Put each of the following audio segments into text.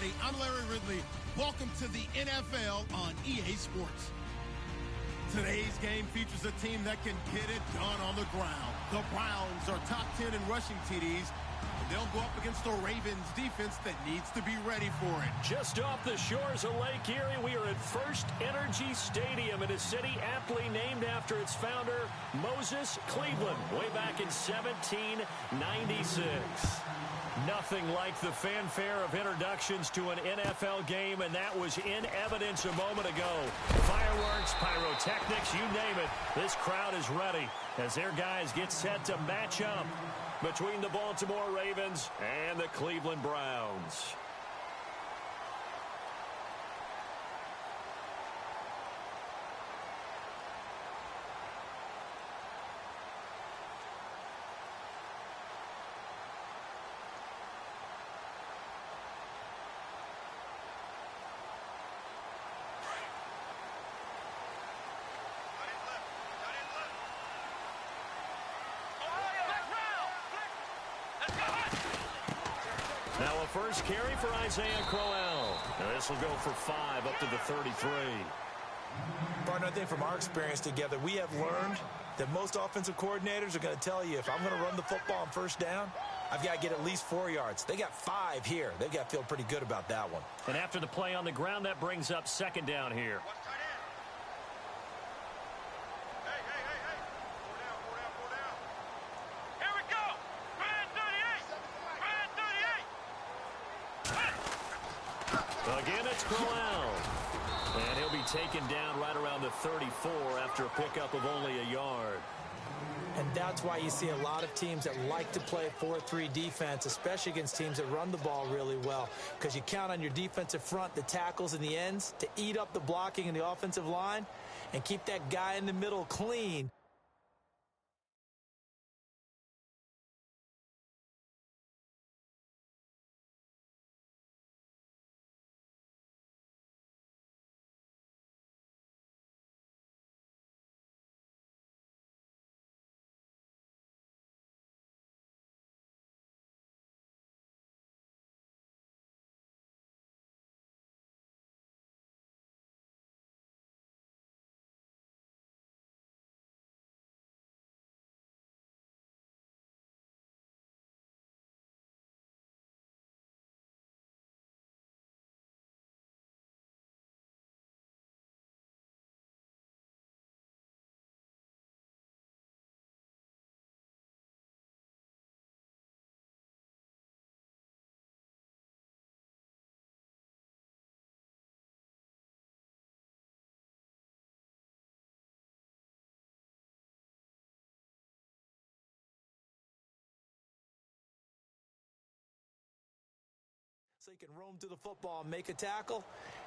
everybody. I'm Larry Ridley. Welcome to the NFL on EA Sports. Today's game features a team that can get it done on the ground. The Browns are top 10 in rushing TDs, and they'll go up against the Ravens defense that needs to be ready for it. Just off the shores of Lake Erie, we are at First Energy Stadium in a city aptly named after its founder, Moses Cleveland, way back in 1796. Nothing like the fanfare of introductions to an NFL game, and that was in evidence a moment ago. Fireworks, pyrotechnics, you name it. This crowd is ready as their guys get set to match up between the Baltimore Ravens and the Cleveland Browns. Now a first carry for Isaiah Crowell. Now this will go for 5 up to the 33. Partner, I think from our experience together, we have learned that most offensive coordinators are going to tell you, if I'm going to run the football on first down, I've got to get at least 4 yards. They got 5 here. They've got to feel pretty good about that one. And after the play on the ground, that brings up second down here. Again, it's Crowell. And he'll be taken down right around the 34 after a pickup of only a yard. And that's why you see a lot of teams that like to play 4-3 defense, especially against teams that run the ball really well, because you count on your defensive front, the tackles and the ends, to eat up the blocking in the offensive line and keep that guy in the middle clean. So he can roam to the football and make a tackle.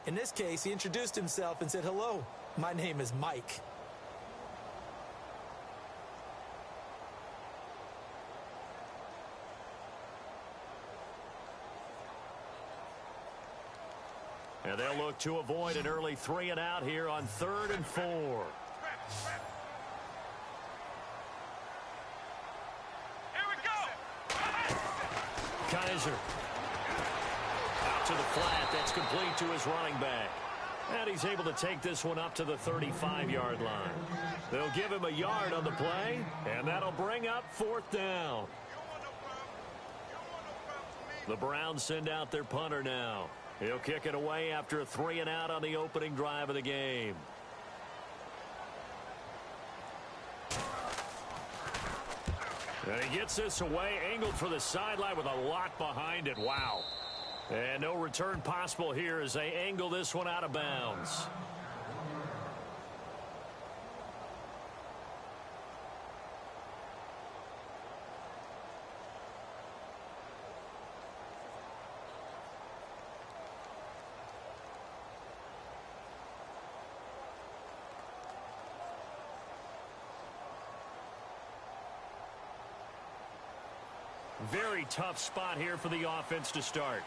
In this case, he introduced himself and said, "Hello, my name is Mike." And they'll look to avoid an early 3-and-out here on 3rd and 4. Here we go. Kaiser. To the flat, that's complete to his running back. And he's able to take this one up to the 35-yard line. They'll give him a yard on the play, and that'll bring up 4th down. The Browns send out their punter now. He'll kick it away after a 3-and-out on the opening drive of the game. And he gets this away, angled for the sideline with a lot behind it. Wow. And no return possible here as they angle this one out of bounds. Very tough spot here for the offense to start.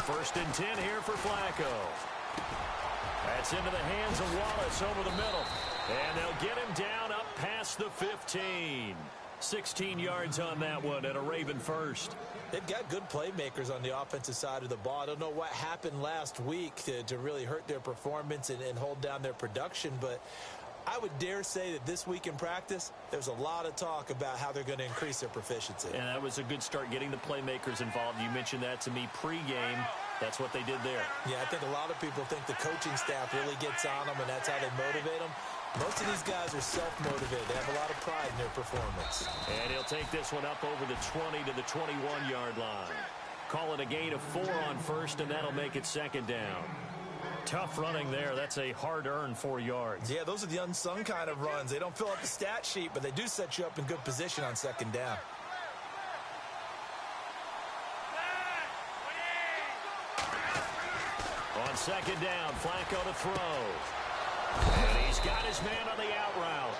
First and 10 here for Flacco. That's into the hands of Wallace over the middle. And they'll get him down up past the 15. 16 yards on that one and a Raven first. They've got good playmakers on the offensive side of the ball. I don't know what happened last week to really hurt their performance and hold down their production, but I would dare say that this week in practice, there's a lot of talk about how they're going to increase their proficiency. And that was a good start, getting the playmakers involved. You mentioned that to me pregame. That's what they did there. Yeah, I think a lot of people think the coaching staff really gets on them, and that's how they motivate them. Most of these guys are self-motivated. They have a lot of pride in their performance. And he'll take this one up over the 20 to the 21-yard line. Call it a gain of 4 on first, and that'll make it second down. Tough running there. That's a hard-earned 4 yards. Yeah, those are the unsung kind of runs. They don't fill up the stat sheet, but they do set you up in good position on second down. On second down, Flacco to throw. And he's got his man on the out route.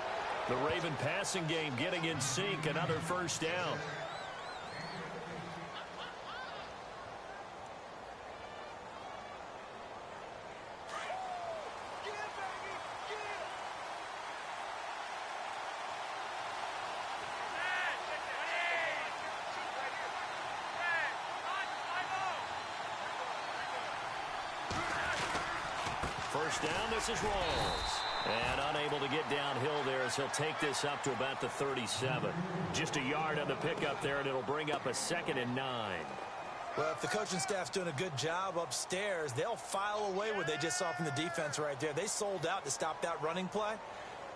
The Raven passing game getting in sync. Another first down. First down, this is Rawls. And unable to get downhill there as he'll take this up to about the 37. Just a yard on the pickup there, and it'll bring up a 2nd and 9. Well, if the coaching staff's doing a good job upstairs, they'll file away what they just saw from the defense right there. They sold out to stop that running play.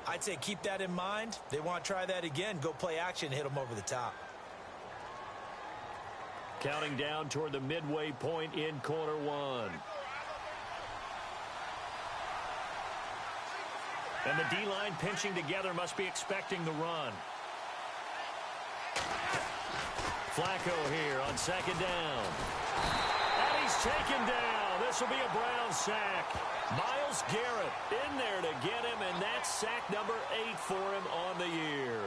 I'd say keep that in mind. They want to try that again. Go play action, hit them over the top. Counting down toward the midway point in quarter one. And the D-line pinching together, must be expecting the run. Flacco here on second down. And he's taken down. This will be a Brown sack. Myles Garrett in there to get him, and that's sack number 8 for him on the year.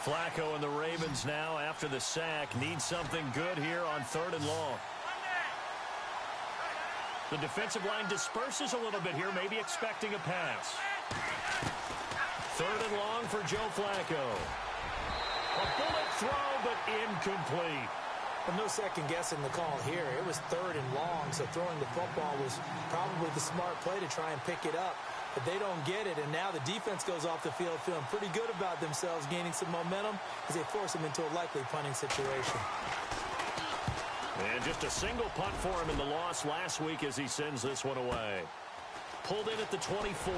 Flacco and the Ravens now, after the sack, need something good here on 3rd and long. The defensive line disperses a little bit here, maybe expecting a pass. 3rd and long for Joe Flacco. A bullet throw, but incomplete. Well, no second guessing the call here. It was 3rd and long, so throwing the football was probably the smart play to try and pick it up. But they don't get it, and now the defense goes off the field feeling pretty good about themselves, gaining some momentum as they force them into a likely punting situation. And just a single punt for him in the loss last week as he sends this one away. Pulled in at the 24.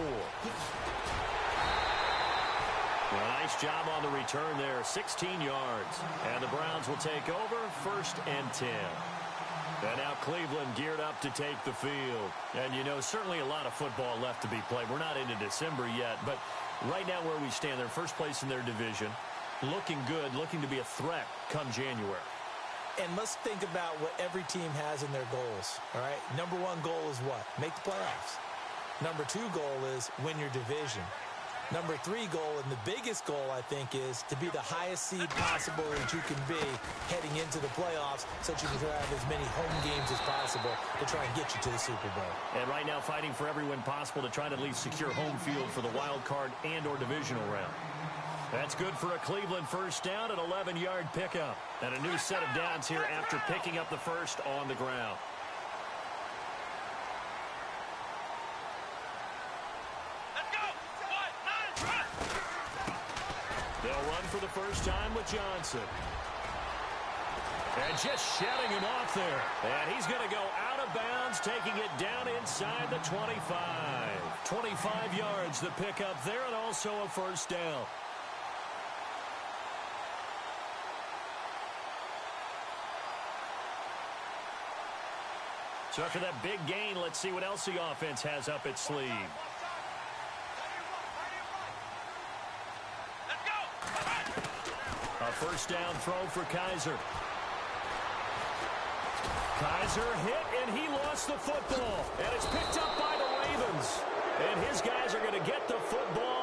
Well, nice job on the return there, 16 yards. And the Browns will take over, 1st and 10. And now Cleveland geared up to take the field. And, you know, certainly a lot of football left to be played. We're not into December yet, but right now where we stand, they're first place in their division. Looking good, looking to be a threat come January. And let's think about what every team has in their goals, all right? Number 1 goal is what? Make the playoffs. Number 2 goal is win your division. Number 3 goal, and the biggest goal, I think, is to be the highest seed possible that you can be heading into the playoffs so that you can have as many home games as possible to try and get you to the Super Bowl. And right now fighting for every win possible to try to at least secure home field for the wild card and or divisional round. That's good for a Cleveland first down, an 11-yard pickup. And a new set of downs here after picking up the first on the ground. They'll run for the first time with Johnson. And just shedding him off there. And he's going to go out of bounds, taking it down inside the 25. 25 yards the pickup there, and also a first down. So after that big gain, let's see what else the offense has up its sleeve. A first down throw for Kaiser. Kaiser hit, and he lost the football. And it's picked up by the Ravens. And his guys are going to get the football.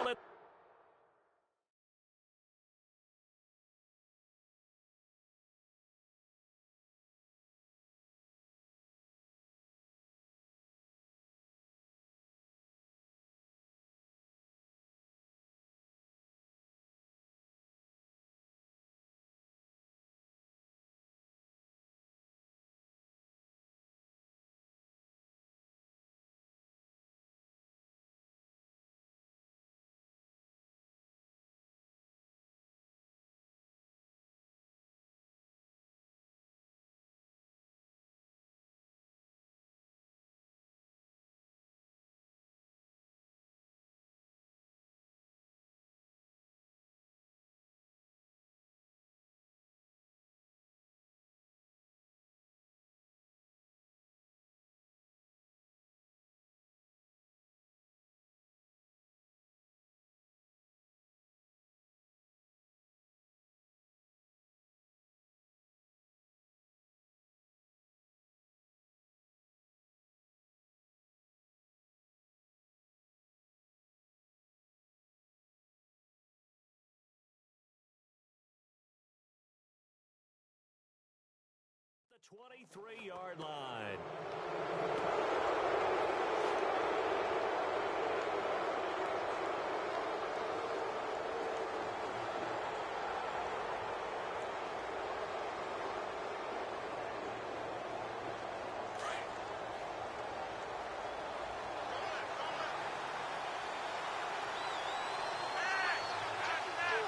23-yard line.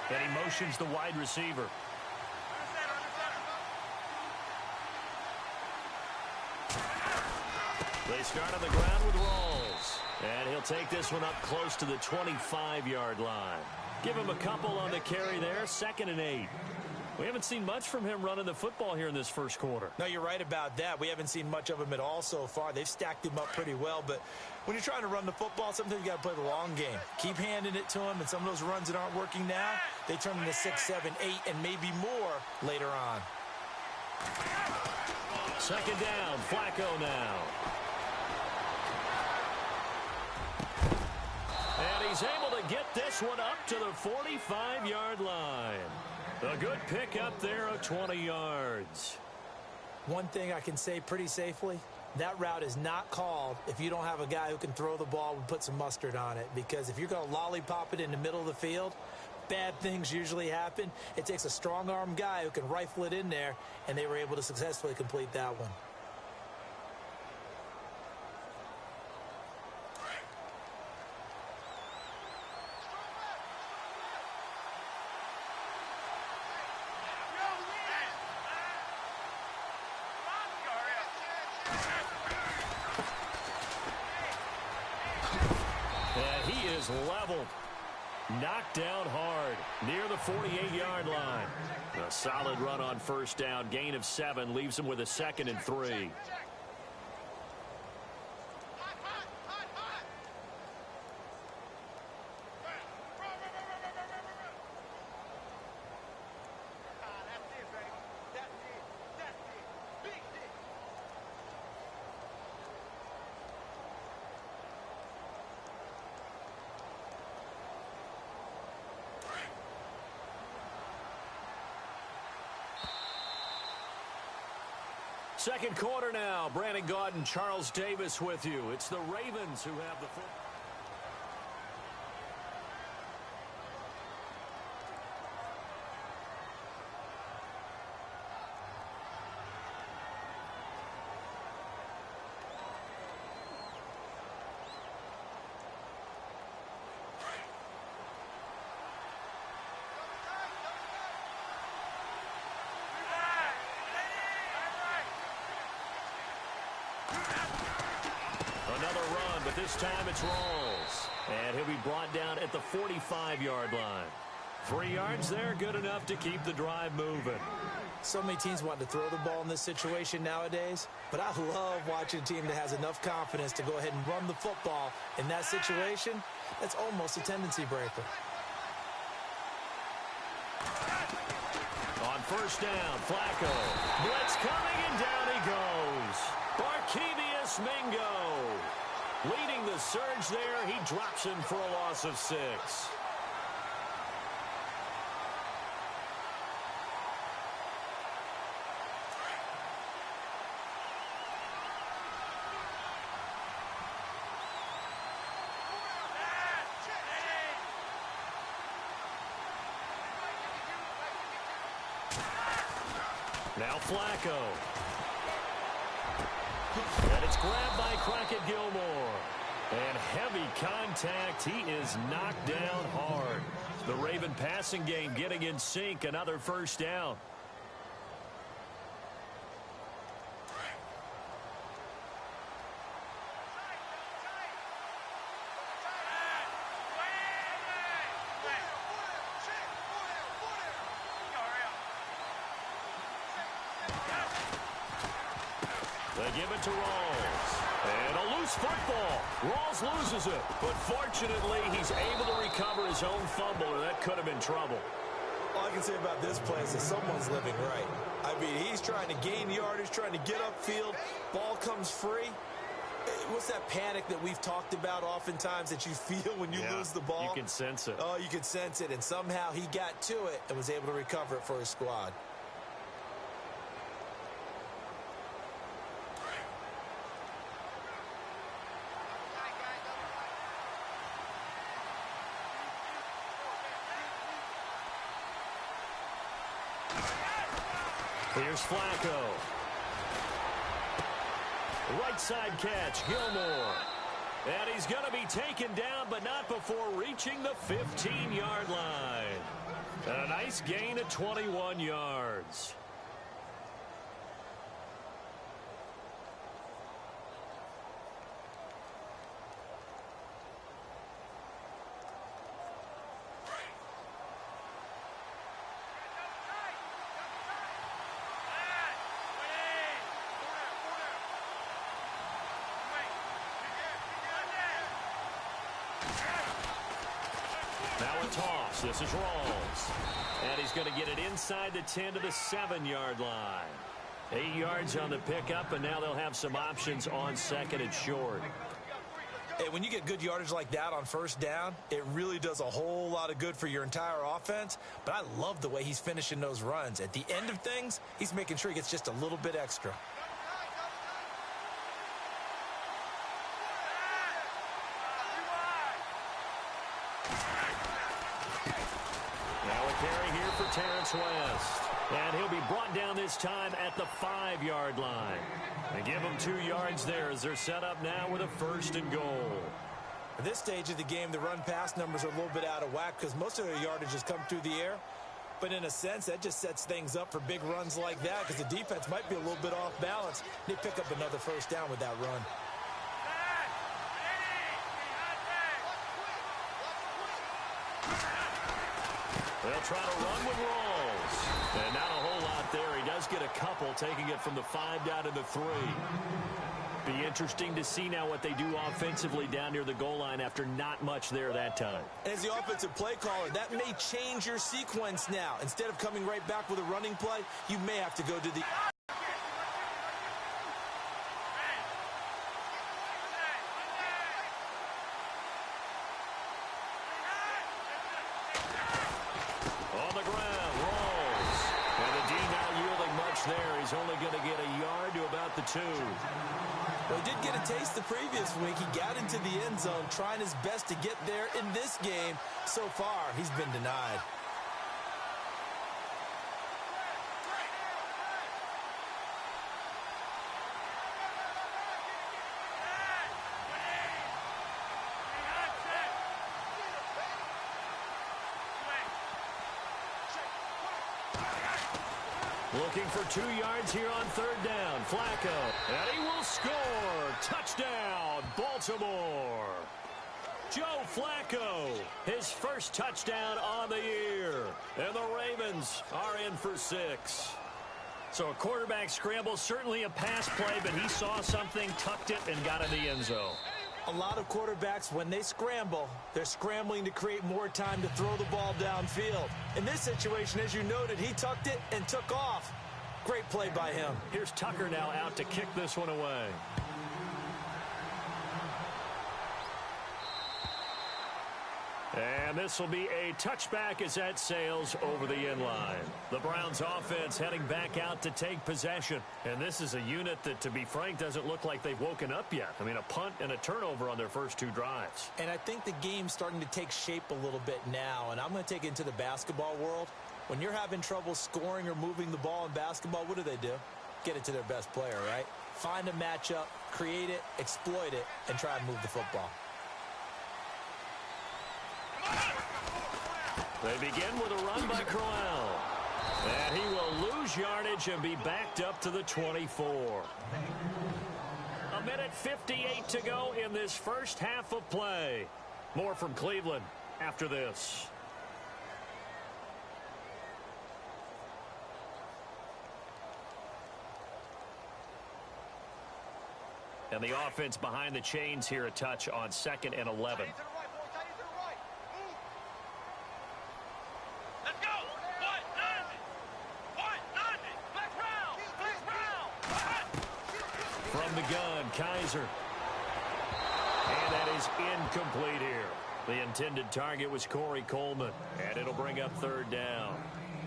And he motions the wide receiver. They start on the ground with Rawls. And he'll take this one up close to the 25-yard line. Give him a couple on the carry there, 2nd and 8. We haven't seen much from him running the football here in this first quarter. No, you're right about that. We haven't seen much of him at all so far. They've stacked him up pretty well, but when you're trying to run the football, sometimes you got to play the long game. Keep handing it to him, and some of those runs that aren't working now, they turn into 6, 7, 8, and maybe more later on. 2nd down, Flacco now. And he's able to get this one up to the 45-yard line. A good pick up there of 20 yards. One thing I can say pretty safely, that route is not called if you don't have a guy who can throw the ball and put some mustard on it. Because if you're going to lollipop it in the middle of the field, bad things usually happen. It takes a strong-arm guy who can rifle it in there, and they were able to successfully complete that one. Leveled. Knocked down hard near the 48-yard line. A solid run on 1st down. Gain of 7 leaves him with a 2nd and 3. Second quarter now. Brandon Gaudin, Charles Davis with you. It's the Ravens who have the football. Another run, but this time it's Rawls. And he'll be brought down at the 45-yard line. 3 yards there, good enough to keep the drive moving. So many teams want to throw the ball in this situation nowadays, but I love watching a team that has enough confidence to go ahead and run the football. In that situation, that's almost a tendency breaker. On 1st down, Flacco. Blitz coming, and down he goes. Barkevious Mingo. Leading the surge there, he drops him for a loss of 6. Now Flacco. And it's grabbed by Crockett Gilmore. And heavy contact. He is knocked down hard. The Raven passing game getting in sync. Another 1st down. They give it to Rawls. And a loose football. Rawls loses it. But fortunately, he's able to recover his own fumble, or that could have been trouble. All I can say about this play is that someone's living right. I mean, he's trying to gain yardage, trying to get upfield. Ball comes free. What's that panic that we've talked about oftentimes that you feel when you lose the ball? You can sense it. Oh, you can sense it. And somehow he got to it and was able to recover it for his squad. Here's Flacco. Right side catch, Gilmore. And he's going to be taken down, but not before reaching the 15-yard line. And a nice gain of 21 yards. Now a toss. This is Rawls. And he's going to get it inside the 10 to the 7-yard line. 8 yards on the pickup, and now they'll have some options on second and short. Hey, when you get good yardage like that on first down, it really does a whole lot of good for your entire offense. But I love the way he's finishing those runs. At the end of things, he's making sure he gets just a little bit extra. Terrence West. And he'll be brought down this time at the 5-yard line. They give him 2 yards there as they're set up now with a 1st and goal. At this stage of the game, the run-pass numbers are a little bit out of whack because most of their yardage has come through the air. But in a sense, that just sets things up for big runs like that because the defense might be a little bit off balance. They pick up another 1st down with that run. They'll try to run with Rawls. And not a whole lot there. He does get a couple, taking it from the 5 down to the 3. Be interesting to see now what they do offensively down near the goal line after not much there that time. As the offensive play caller, that may change your sequence now. Instead of coming right back with a running play, you may have to go to the... There, he's only going to get a yard to about the 2. Well, he did get a taste the previous week. He got into the end zone trying his best to get there in this game. So far, he's been denied. Looking for 2 yards here on 3rd down. Flacco. And he will score. Touchdown, Baltimore. Joe Flacco, his first touchdown on the year. And the Ravens are in for 6. So a quarterback scramble, certainly a pass play, but he saw something, tucked it, and got in the end zone. A lot of quarterbacks, when they scramble, they're scrambling to create more time to throw the ball downfield. In this situation, as you noted, he tucked it and took off. Great play by him. Here's Tucker now out to kick this one away. And this will be a touchback as that sails over the end line. The Browns offense heading back out to take possession. And this is a unit that, to be frank, doesn't look like they've woken up yet. I mean, a punt and a turnover on their first 2 drives. And I think the game's starting to take shape a little bit now. And I'm going to take it into the basketball world. When you're having trouble scoring or moving the ball in basketball, what do? Get it to their best player, right? Find a matchup, create it, exploit it, and try and move the football. They begin with a run by Crowell. And he will lose yardage and be backed up to the 24. A minute 58 to go in this first half of play. More from Cleveland after this. And the offense behind the chains here a touch on 2nd and 11. From the gun, Kaiser. And that is incomplete here. The intended target was Corey Coleman. And it'll bring up 3rd down.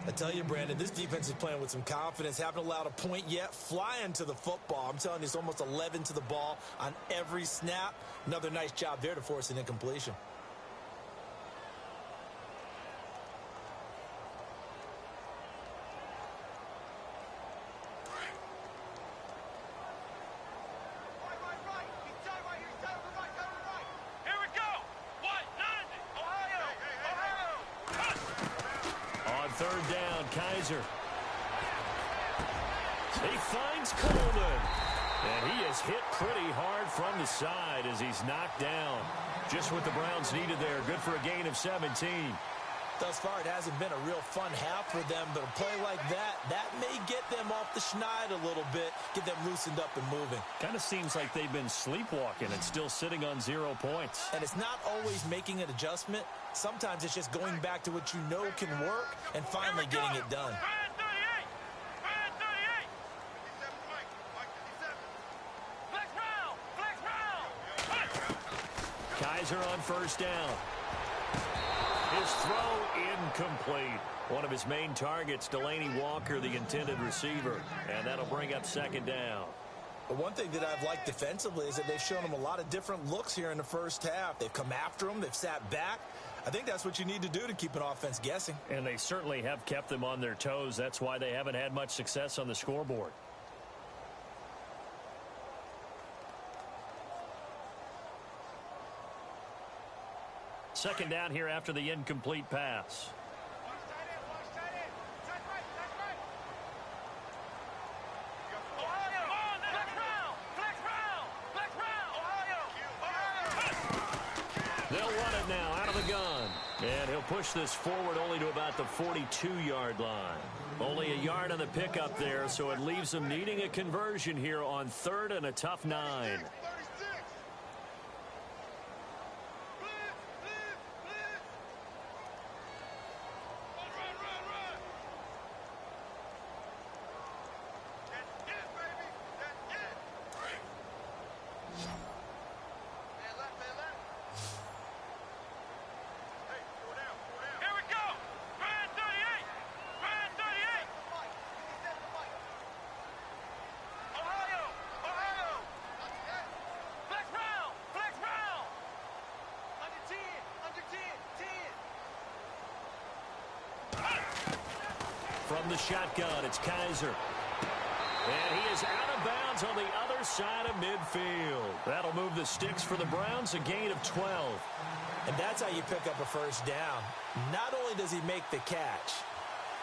I tell you, Brandon, this defense is playing with some confidence. Haven't allowed a point yet. Flying to the football. I'm telling you, it's almost 11 to the ball on every snap. Another nice job there to force an incompletion. third down. Kaiser. He finds Coleman. And he is hit pretty hard from the side as he's knocked down. Just what the Browns needed there. Good for a gain of 17. Thus far, it hasn't been a real fun half for them, but a play like that may get them off the schneid a little bit, get them loosened up and moving. Kind of seems like they've been sleepwalking and still sitting on 0 points. And it's not always making an adjustment. Sometimes it's just going back to what you know can work and finally getting it done. Kaiser on first down. His throw incomplete. One of his main targets, Delaney Walker, the intended receiver. And that'll bring up second down. But one thing that I've liked defensively is that they've shown him a lot of different looks here in the first half. They've come after him. They've sat back. I think that's what you need to do to keep an offense guessing. And they certainly have kept them on their toes. That's why they haven't had much success on the scoreboard. Second down here after the incomplete pass. They'll run it now out of the gun. And he'll push this forward only to about the 42-yard line. Only a yard on the pickup there, so it leaves them needing a conversion here on third and a tough 9. From the shotgun, it's Kaiser. And he is out of bounds on the other side of midfield. That'll move the sticks for the Browns, a gain of 12. And that's how you pick up a first down. Not only does he make the catch,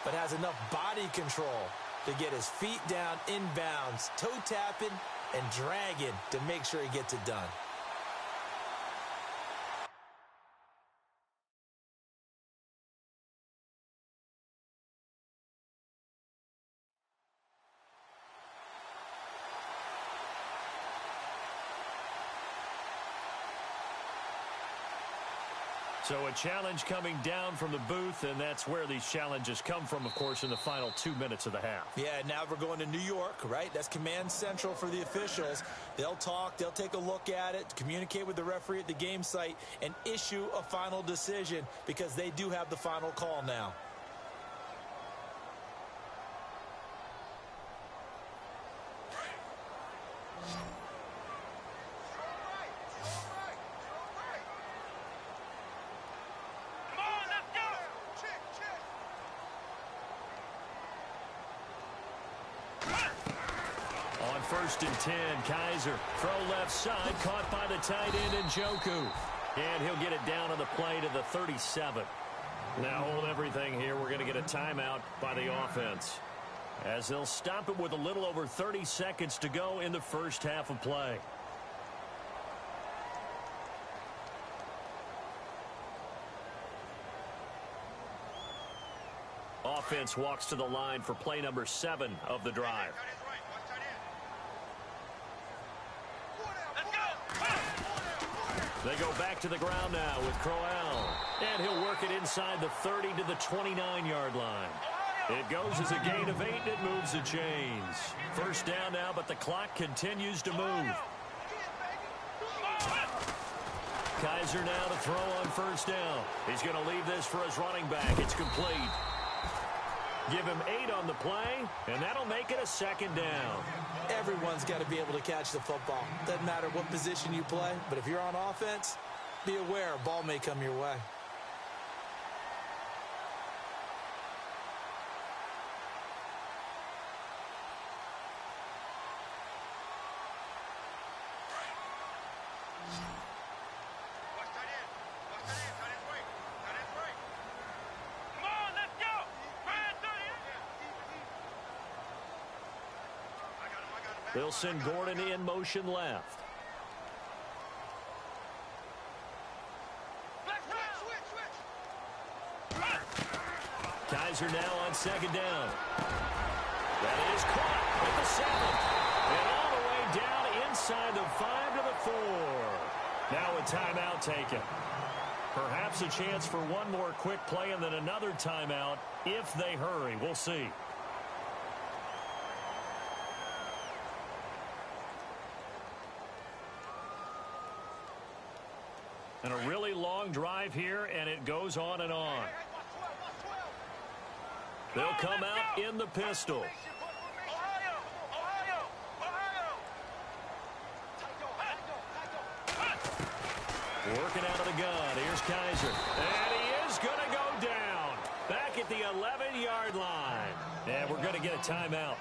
but has enough body control to get his feet down inbounds, toe tapping and dragging to make sure he gets it done. So a challenge coming down from the booth, and that's where these challenges come from, of course, in the final 2 minutes of the half. Yeah, now we're going to New York, right? That's command central for the officials. They'll talk, they'll take a look at it, communicate with the referee at the game site, and issue a final decision because they do have the final call now. First and 10, Kaiser. Throw left side, caught by the tight end Njoku. And he'll get it down on the play to the 37. Now hold everything here. We're going to get a timeout by the offense, as they'll stop it with a little over 30 seconds to go in the first half of play. Offense walks to the line for play number 7 of the drive. They go back to the ground now with Crowell. And he'll work it inside the 30 to the 29-yard line. It goes as a gain of 8, and it moves the chains. First down now, but the clock continues to move. Kaiser now to throw on first down. He's going to leave this for his running back. It's complete. Give him 8 on the play, and that'll make it a second down. Everyone's got to be able to catch the football. Doesn't matter what position you play, but if you're on offense, be aware a ball may come your way. They'll send Gordon in motion left. Kaiser now on second down. That is caught at the 7. And all the way down inside the 5 to the 4. Now a timeout taken. Perhaps a chance for one more quick play and then another timeout if they hurry. We'll see. And a really long drive here, and it goes on and on. They'll come out in the pistol. Working out of the gun. Here's Kaiser. And he is going to go down. Back at the 11-yard line. And we're going to get a timeout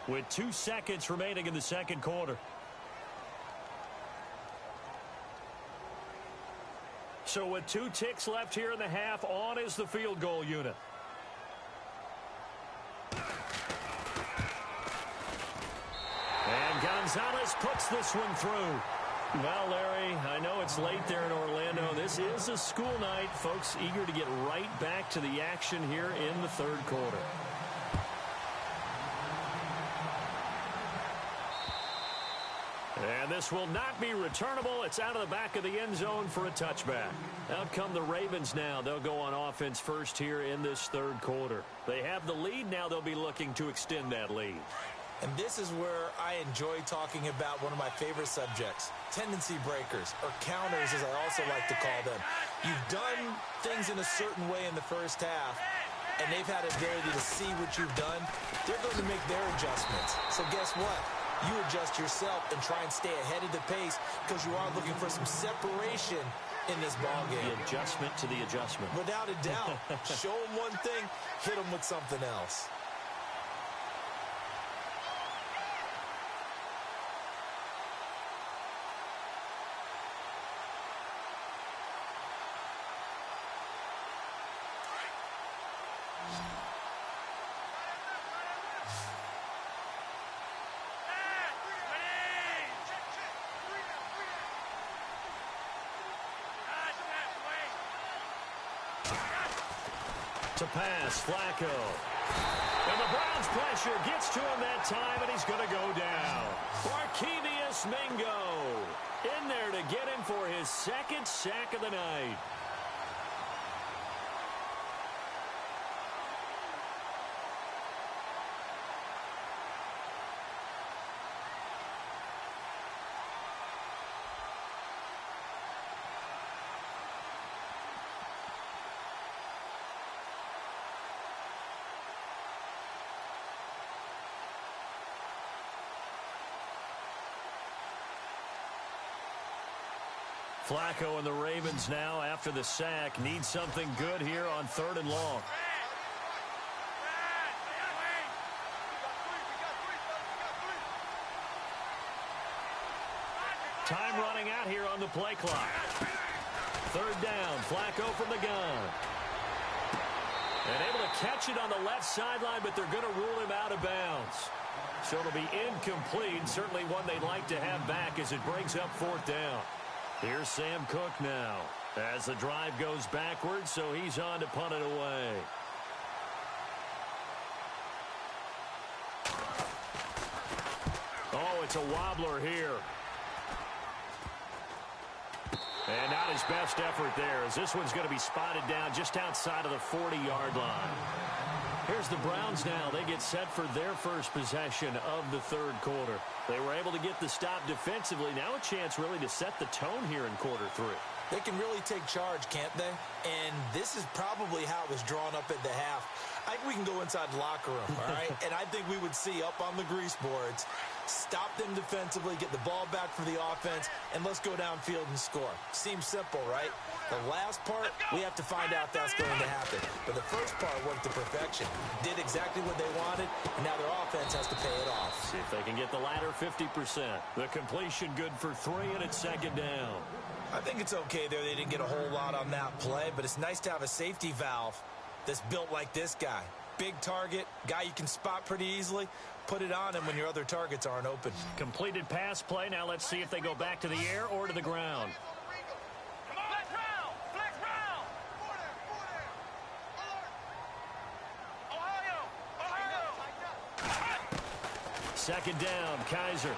with 2 seconds remaining in the second quarter. So with 2 ticks left here in the half, on is the field goal unit. And Gonzalez puts this one through. Well, Larry, I know it's late there in Orlando. This is a school night. Folks eager to get right back to the action here in the third quarter. And this will not be returnable. It's out of the back of the end zone for a touchback. Out come the Ravens now. They'll go on offense first here in this third quarter. They have the lead. Now they'll be looking to extend that lead. And this is where I enjoy talking about one of my favorite subjects, tendency breakers, or counters as I also like to call them. You've done things in a certain way in the first half, and they've had the ability to see what you've done. They're going to make their adjustments. So guess what? You adjust yourself and try and stay ahead of the pace because you are looking for some separation in this ballgame. The adjustment to the adjustment. Without a doubt. Show them one thing, hit them with something else. To pass, Flacco. And the Browns' pressure gets to him that time, and he's going to go down. Barkevious Mingo in there to get him for his second sack of the night. Flacco and the Ravens now, after the sack, need something good here on 3rd and long. Time running out here on the play clock. 3rd down, Flacco from the gun. And able to catch it on the left sideline, but they're going to rule him out of bounds. So it'll be incomplete, certainly one they'd like to have back as it brings up 4th down. Here's Sam Cook now as the drive goes backwards, so he's on to punt it away. Oh, it's a wobbler here. And not his best effort there, as this one's going to be spotted down just outside of the 40-yard line. Here's the Browns now. They get set for their first possession of the third quarter. They were able to get the stop defensively. Now a chance really to set the tone here in quarter 3. They can really take charge, can't they? And this is probably how it was drawn up at the half. I think we can go inside the locker room, all right? And I think we would see up on the grease boards, stop them defensively, get the ball back for the offense, and let's go downfield and score. Seems simple, right? The last part, we have to find out if that's going to happen. But the first part worked to perfection. Did exactly what they wanted, and now their offense has to pay it off. See if they can get the latter 50%. The completion good for 3, and it's 2nd down. I think it's okay there. They didn't get a whole lot on that play, but it's nice to have a safety valve that's built like this guy. Big target, guy you can spot pretty easily. put it on him when your other targets aren't open. Completed pass play. Now let's see if they go back to the air or to the ground. Second down, Kaiser.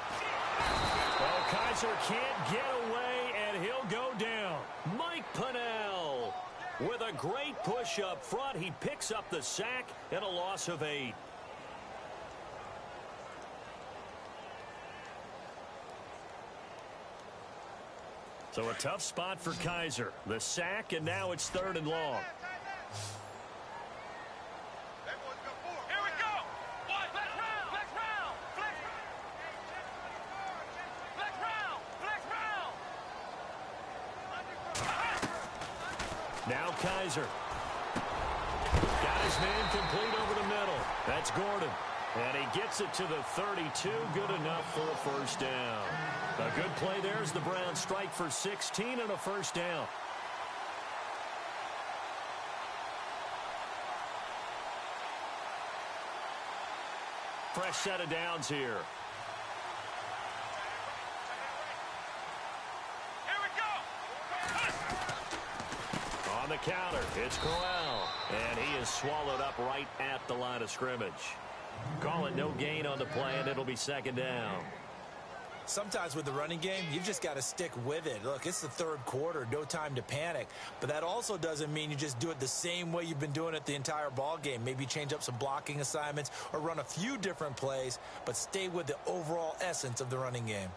Oh, Kaiser can't get away, and he'll go down. Mike Pennell with a great push up front. He picks up the sack and a loss of 8. So a tough spot for Kaiser. The sack, and now it's 3rd and long. Now Kaiser. Got his man complete over the middle. That's Gordon. And he gets it to the 32. Good enough for a first down. A good play there as the Browns strike for 16 and a first down. Fresh set of downs here. On the counter, it's Crowell, and he is swallowed up right at the line of scrimmage. Call it no gain on the play, and it'll be 2nd down. Sometimes with the running game, you've just got to stick with it. Look, it's the 3rd quarter, no time to panic. But that also doesn't mean you just do it the same way you've been doing it the entire ball game. Maybe change up some blocking assignments or run a few different plays, but stay with the overall essence of the running game.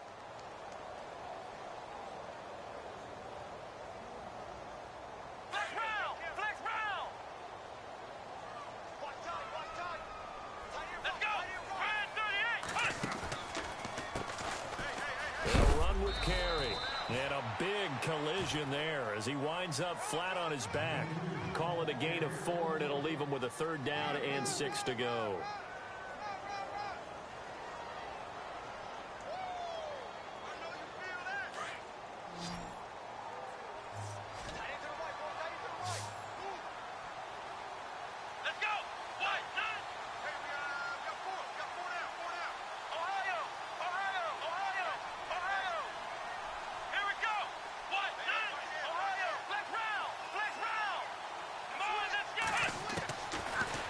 Collision there as he winds up flat on his back. Call it a gain of 4, and it'll leave him with a 3rd down and 6 to go.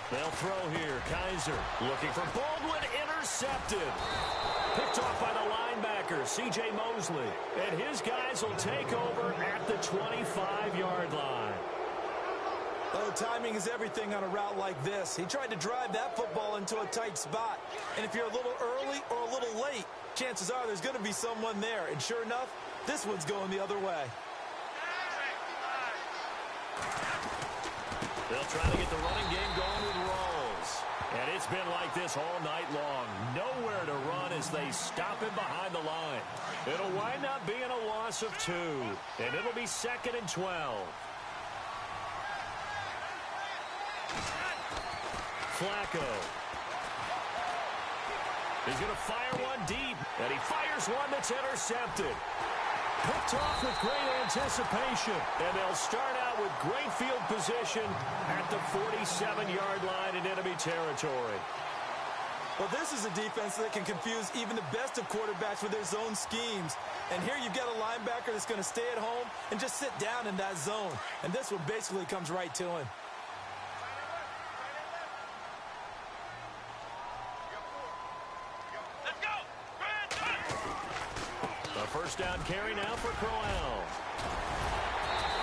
They'll throw here. Kaiser looking for Baldwin. Intercepted. Picked off by the linebacker, C.J. Mosley. And his guys will take over at the 25-yard line. Oh, timing is everything on a route like this. He tried to drive that football into a tight spot. And if you're a little early or a little late, chances are there's going to be someone there. And sure enough, this one's going the other way. They'll try to get the running game going with Rawls. And it's been like this all night long. Nowhere to run as they stop him behind the line. It'll wind up being a loss of 2. And it'll be 2nd and 12. Flacco. He's going to fire one deep. And he fires one that's intercepted. Picked off with great anticipation. And they'll start out with great field position at the 47-yard line in enemy territory. Well, this is a defense that can confuse even the best of quarterbacks with their zone schemes. And here you've got a linebacker that's going to stay at home and just sit down in that zone. And this one basically comes right to him. First down carry now for Crowell.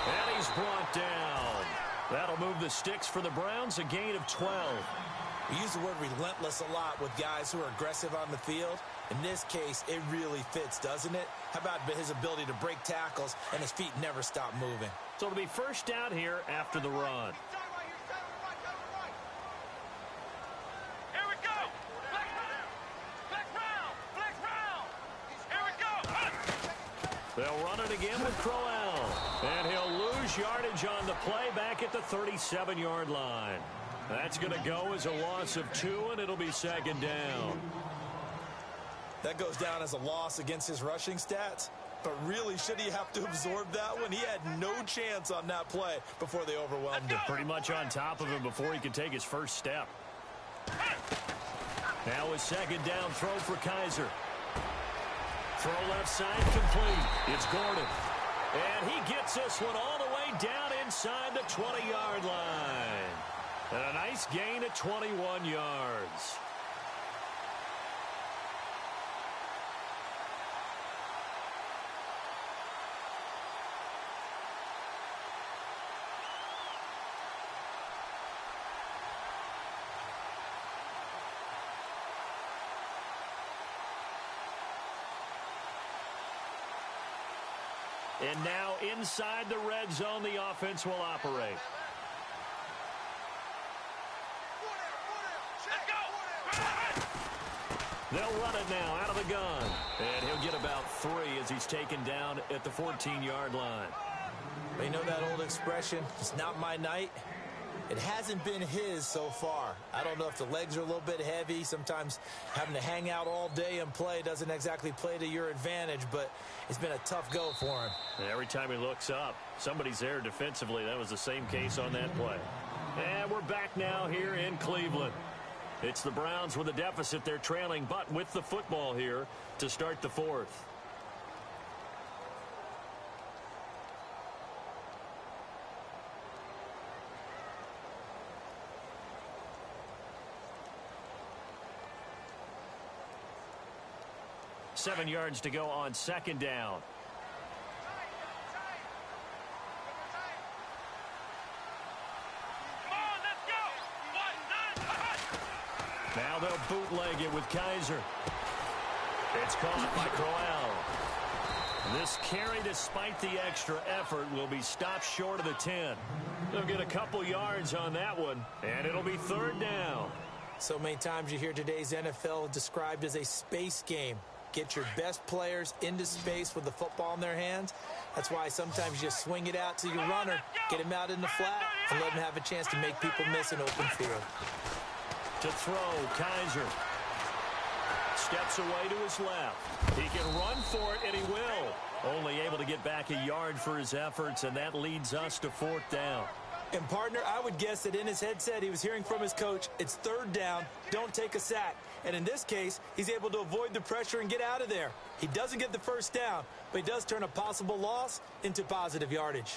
And he's brought down. That'll move the sticks for the Browns, a gain of 12. We use the word relentless a lot with guys who are aggressive on the field. In this case, it really fits, doesn't it? How about his ability to break tackles and his feet never stop moving? So it'll be first down here after the run. They'll run it again with Crowell. And he'll lose yardage on the play back at the 37-yard line. That's going to go as a loss of 2, and it'll be 2nd down. That goes down as a loss against his rushing stats. But really, should he have to absorb that one? He had no chance on that play before they overwhelmed him. Pretty much on top of him before he could take his first step. Now a second down throw for Kaiser. Throw left side complete. It's Gordon. And he gets this one all the way down inside the 20-yard line. And a nice gain of 21 yards. And now inside the red zone, the offense will operate. They'll run it now out of the gun. And he'll get about 3 as he's taken down at the 14-yard line. You know that old expression, it's not my night? It hasn't been his so far. I don't know if the legs are a little bit heavy. Sometimes having to hang out all day and play doesn't exactly play to your advantage, but it's been a tough go for him. And every time he looks up, somebody's there defensively. That was the same case on that play. And we're back now here in Cleveland. It's the Browns with a deficit. They're trailing, but with the football here to start the fourth. Seven yards to go on second down. Now they'll bootleg it with Kaiser. It's caught by Crowell. This carry, despite the extra effort, will be stopped short of the 10. They'll get a couple yards on that one, and it'll be third down. So many times you hear today's NFL described as a space game. Get your best players into space with the football in their hands. That's why sometimes you just swing it out to your runner, get him out in the flat, and let him have a chance to make people miss an open field. To throw, Kaiser. Steps away to his left. He can run for it, and he will. Only able to get back a yard for his efforts, and that leads us to fourth down. And, partner, I would guess that in his headset he was hearing from his coach, it's third down, don't take a sack. And in this case, he's able to avoid the pressure and get out of there. He doesn't get the first down, but he does turn a possible loss into positive yardage.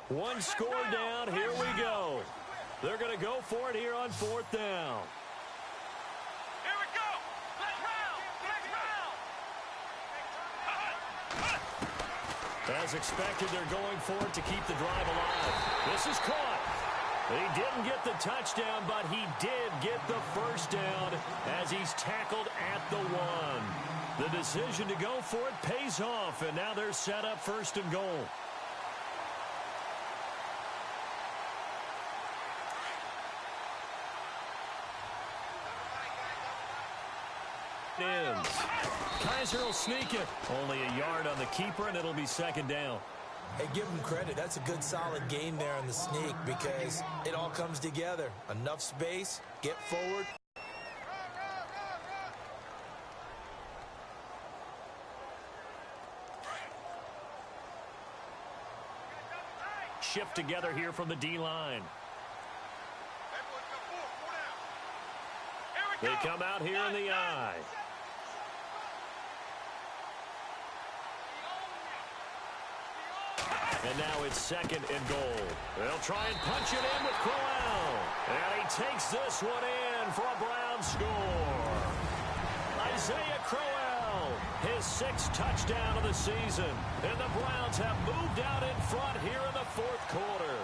One score down. Here we go. They're going to go for it here on fourth down. Here we go. Let's round. As expected, they're going for it to keep the drive alive. This is caught. He didn't get the touchdown, but he did get the first down as he's tackled at the 1. The decision to go for it pays off, and now they're set up first and goal. Kaiser will sneak it. Only a yard on the keeper, and it'll be second down. Hey, give him credit. That's a good, solid game there on the sneak because it all comes together. Enough space, get forward. Shift together here from the D-line. They come out here in the eye. And now it's second and goal. They'll try and punch it in with Crowell. And he takes this one in for a Brown score. Isaiah Crowell, his 6th touchdown of the season. And the Browns have moved out in front here in the fourth quarter.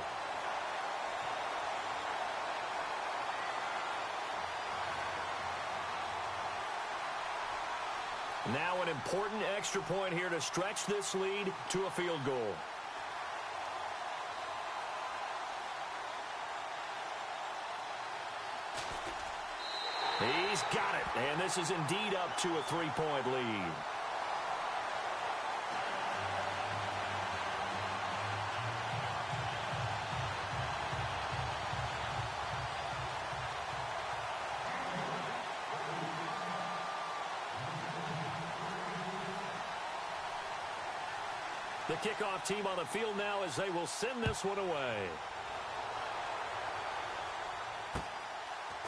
Now an important extra point here to stretch this lead to a field goal. He's got it, and this is indeed up to a 3-point lead. The kickoff team on the field now as they will send this one away.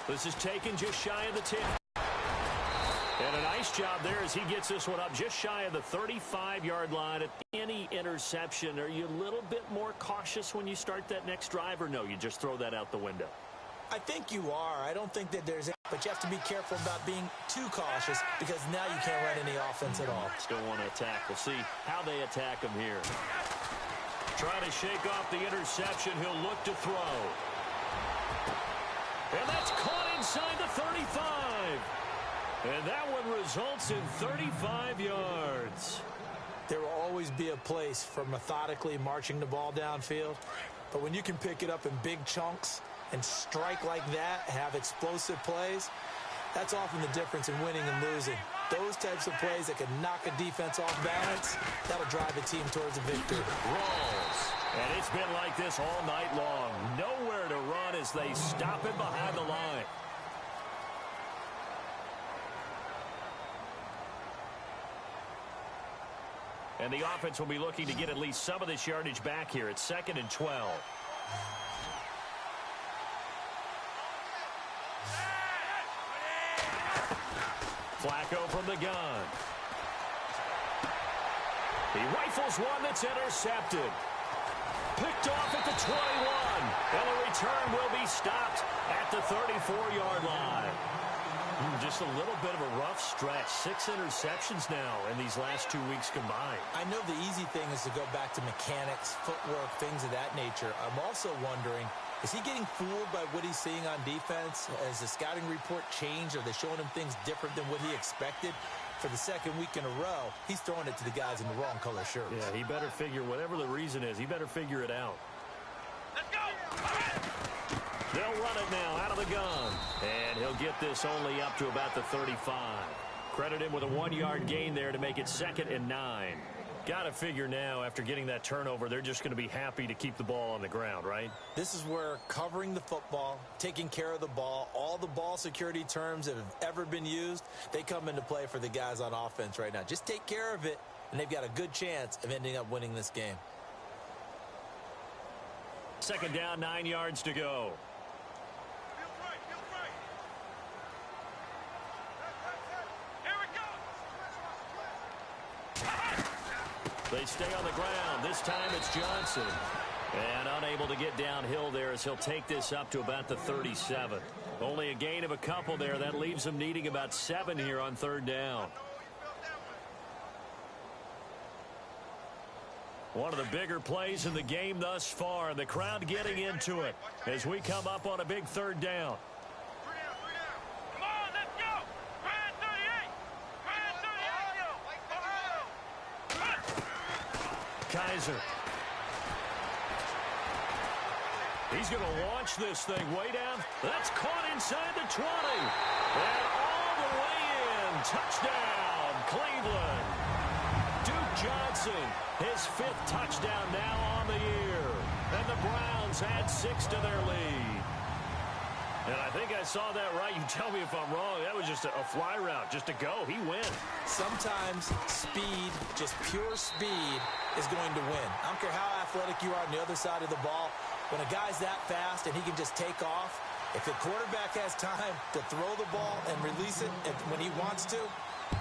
This is taken just shy of the 10. And a nice job there as he gets this one up just shy of the 35-yard line. At any interception, are you a little bit more cautious when you start that next drive, or no, you just throw that out the window? I think you are. I don't think that there's... But you have to be careful about being too cautious because now you can't run any offense at all. Still want to attack. We'll see how they attack him here. Trying to shake off the interception. He'll look to throw. And that's caught inside the 35. And that one results in 35 yards. There will always be a place for methodically marching the ball downfield. But when you can pick it up in big chunks and strike like that, have explosive plays, that's often the difference in winning and losing. Those types of plays that can knock a defense off balance, that'll drive a team towards a victory. Rolls. And it's been like this all night long. Nowhere to run as they stop him behind the line. And the offense will be looking to get at least some of this yardage back here. It's 2nd and 12. Flacco from the gun. He rifles one that's intercepted. Picked off at the 21. And the return will be stopped at the 34-yard line. Just a little bit of a rough stretch. 6 interceptions now in these last 2 weeks combined. I know the easy thing is to go back to mechanics, footwork, things of that nature. I'm also wondering, is he getting fooled by what he's seeing on defense? Has the scouting report changed? Are they showing him things different than what he expected? For the second week in a row, he's throwing it to the guys in the wrong color shirts. Yeah, he better figure, whatever the reason is, he better figure it out. Let's go! They'll run it now out of the gun. And he'll get this only up to about the 35. Credit him with a 1-yard gain there to make it 2nd and 9. Got to figure now, after getting that turnover, they're just going to be happy to keep the ball on the ground, right? This is where covering the football, taking care of the ball, all the ball security terms that have ever been used, they come into play for the guys on offense right now. Just take care of it, and they've got a good chance of ending up winning this game. 2nd down, 9 yards to go. They stay on the ground. This time it's Johnson. And unable to get downhill there as he'll take this up to about the 37. Only a gain of a couple there. That leaves him needing about 7 here on 3rd down. One of the bigger plays in the game thus far. The crowd getting into it as we come up on a big 3rd down. Come on, let's go! Brad 38! Brad 38! Kaiser. He's going to launch this thing way down. That's caught inside the 20. And all the way in. Touchdown, Cleveland. Duke Johnson, his 5th touchdown now on the year. And the Browns add 6 to their lead. And I think I saw that right. You tell me if I'm wrong. That was just a fly route, just to go. He wins. Sometimes speed, just pure speed, is going to win. I don't care how athletic you are on the other side of the ball. When a guy's that fast and he can just take off, if the quarterback has time to throw the ball and release it when he wants to,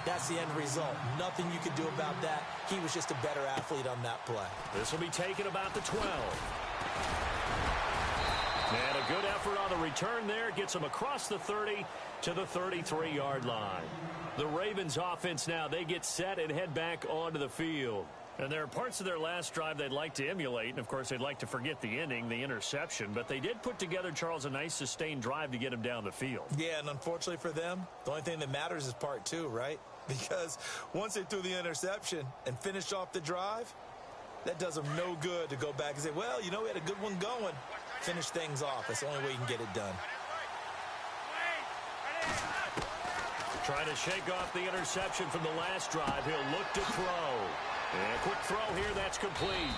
that's the end result. Nothing you can do about that. He was just a better athlete on that play. This will be taken about the 12. And a good effort on the return there. Gets him across the 30 to the 33-yard line. The Ravens offense now, they get set and head back onto the field. And there are parts of their last drive they'd like to emulate. And, of course, they'd like to forget the ending, the interception. But they did put together, Charles, a nice sustained drive to get him down the field. Yeah, and unfortunately for them, the only thing that matters is part 2, right? Because once they threw the interception and finished off the drive, that does them no good to go back and say, well, you know, we had a good one going. Finish things off. That's the only way you can get it done. Trying to shake off the interception from the last drive. He'll look to throw. And a quick throw here, that's complete.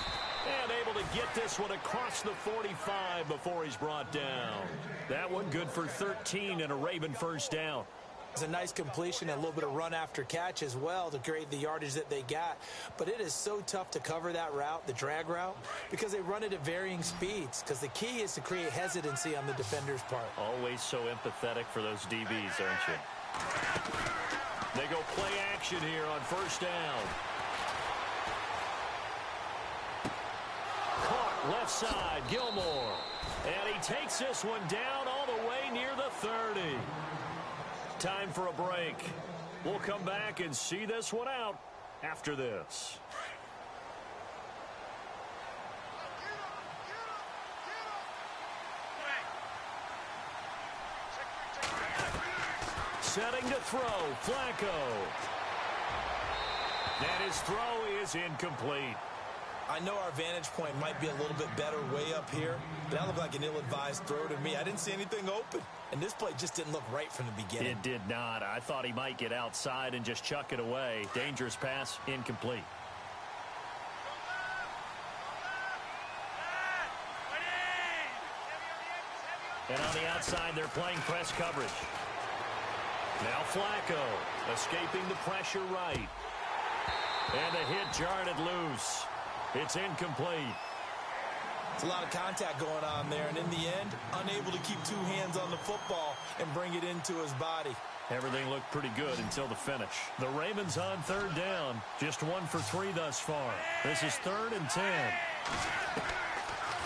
And able to get this one across the 45 before he's brought down. That one good for 13 and a Raven 1st down. It's a nice completion and a little bit of run after catch as well to create the yardage that they got. But it is so tough to cover that route, the drag route, because they run it at varying speeds. Because the key is to create hesitancy on the defender's part. Always so empathetic for those DBs, aren't you? They go play action here on first down. Caught left side, Gilmore. And he takes this one down all the way near the 30. Time for a break. We'll come back and see this one out after this. Setting to throw, Flacco. And his throw is incomplete. I know our vantage point might be a little bit better way up here, but that looked like an ill-advised throw to me. I didn't see anything open, and this play just didn't look right from the beginning. It did not. I thought he might get outside and just chuck it away. Dangerous pass, incomplete. And on the outside, they're playing press coverage. Now Flacco escaping the pressure right. And the hit jarred it loose. It's incomplete. It's a lot of contact going on there, and in the end, unable to keep two hands on the football and bring it into his body. Everything looked pretty good until the finish. The Ravens on third down. Just 1 for 3 thus far. This is 3rd and 10.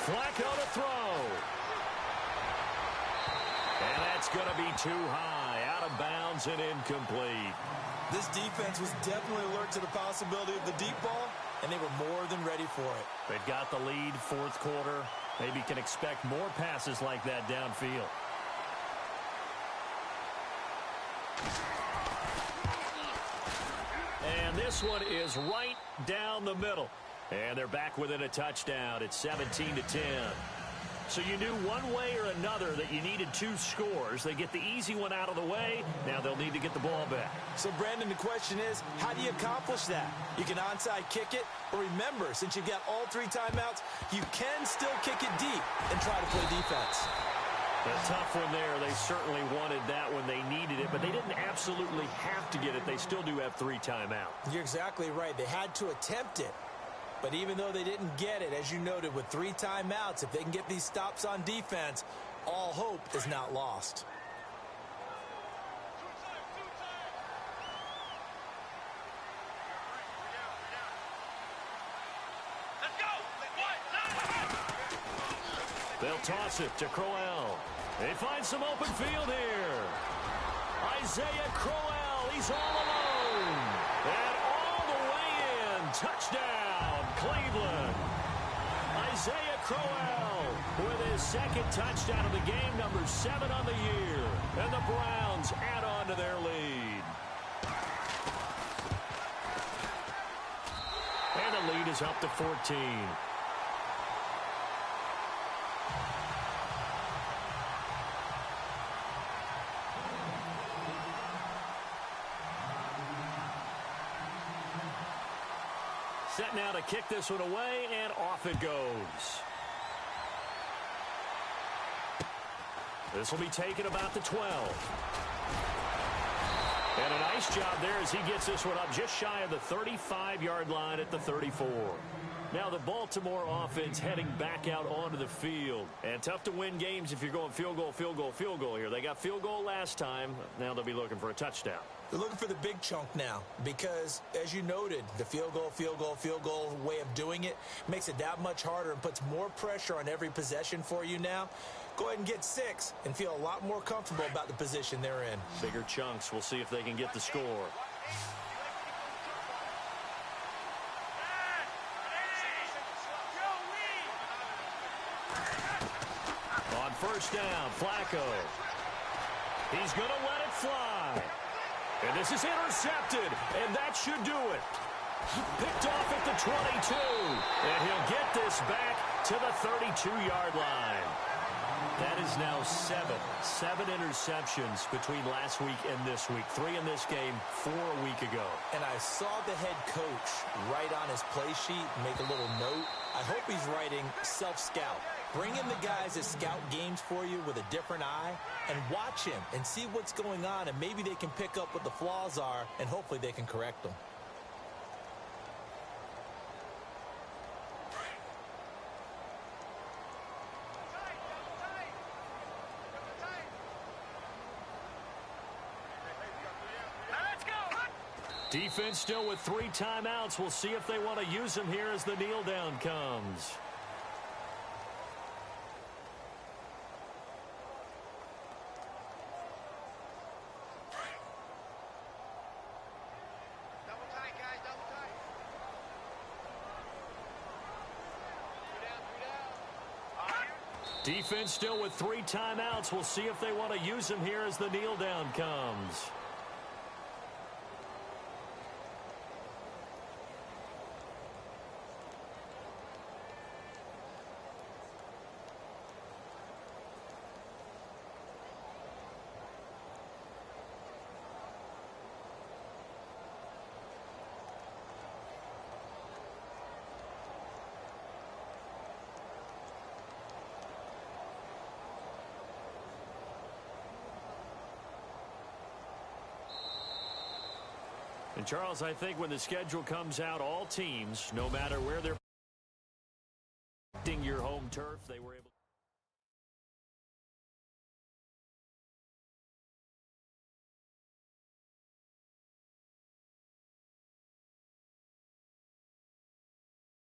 Flacco to throw. And that's going to be too high. Out of bounds and incomplete. This defense was definitely alert to the possibility of the deep ball, and they were more than ready for it. They've got the lead, 4th quarter. Maybe can expect more passes like that downfield. And this one is right down the middle. And they're back within a touchdown. It's 17-10. So you knew one way or another that you needed 2 scores. They get the easy one out of the way. Now they'll need to get the ball back. So, Brandon, the question is, how do you accomplish that? You can onside kick it, or remember, since you've got all 3 timeouts, you can still kick it deep and try to play defense. A tough one there. They certainly wanted that when they needed it, but they didn't absolutely have to get it. They still do have 3 timeouts. You're exactly right. They had to attempt it. But even though they didn't get it, as you noted, with 3 timeouts, if they can get these stops on defense, all hope is not lost. Let's go! They'll toss it to Crowell. They find some open field here. Isaiah Crowell, he's all alone. And all the way in. Touchdown, Cleveland. Isaiah Crowell with his 2nd touchdown of the game, number 7 on the year. And the Browns add on to their lead. And the lead is up to 14. Set now to kick this one away, and off it goes. This will be taken about the 12. And a nice job there as he gets this one up just shy of the 35-yard line at the 34. Now the Baltimore offense heading back out onto the field. And tough to win games if you're going field goal, field goal, field goal here. They got field goal last time. Now they'll be looking for a touchdown. They're looking for the big chunk now because, as you noted, the field goal way of doing it makes it that much harder and puts more pressure on every possession for you now. Go ahead and get 6 and feel a lot more comfortable about the position they're in. Bigger chunks. We'll see if they can get the score. On first down, Flacco. He's going to let it fly. And this is intercepted, and that should do it. Picked off at the 22, and he'll get this back to the 32-yard line. That is now 7 interceptions between last week and this week. 3 in this game, 4 a week ago. And I saw the head coach write on his play sheet, make a little note. I hope he's writing self-scout. Bring in the guys that scout games for you with a different eye and watch him and see what's going on, and maybe they can pick up what the flaws are, and hopefully they can correct them. Defense still with 3 timeouts. We'll see if they want to use them here as the kneel down comes. Double tight, guys, double tight. 2 down, 3 down. Defense still with 3 timeouts. We'll see if they want to use them here as the kneel down comes. And Charles, I think when the schedule comes out, all teams, no matter where they're your home turf, they were able to